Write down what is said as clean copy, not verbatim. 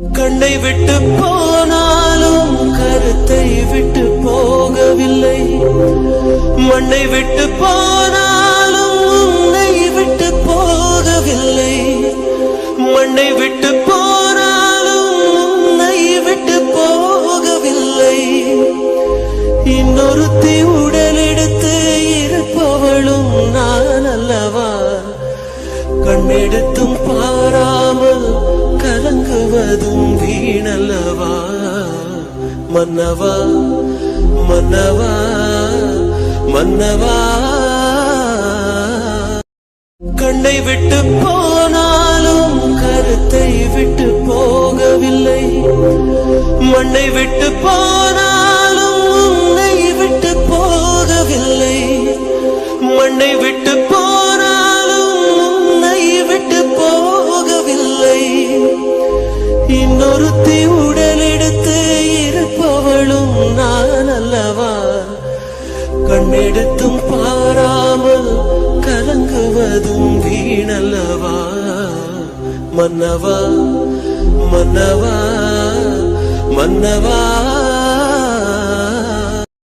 கண்ணை விட்டு போனாலும் கருத்தை விட்டு போகவில்லை, மண்ணை விட்டு போனாலும் உன்னை விட்டு போகவில்லை, மண்ணை விட்டு போனாலும் உன்னை விட்டு போகவில்லை. இன்னொருத்தி உடல் எடுத்து இருப்பவளும் நான் அல்லவா, கண்ணெடுத்தும் பாராமல் கலங்குவதும் வீணல்லவா. மன்னவா மன்னவா மன்னவா, கண்ணை விட்டு போனாலும் கருத்தை விட்டு போகவில்லை, மண்ணை விட்டு போனாலும் உன்னை விட்டு போகவில்லை, மண்ணை விட்டு போனாலும் உன்னை விட்டு போகவில்லை. இன்னொருத்தி உடல் எடுத்து இருப்பவளும் நான் அல்லவா, கண்ணெடுத்தும் பாராமல் கலங்குவதும் வீணல்லவா. மன்னவா மன்னவா மன்னவா.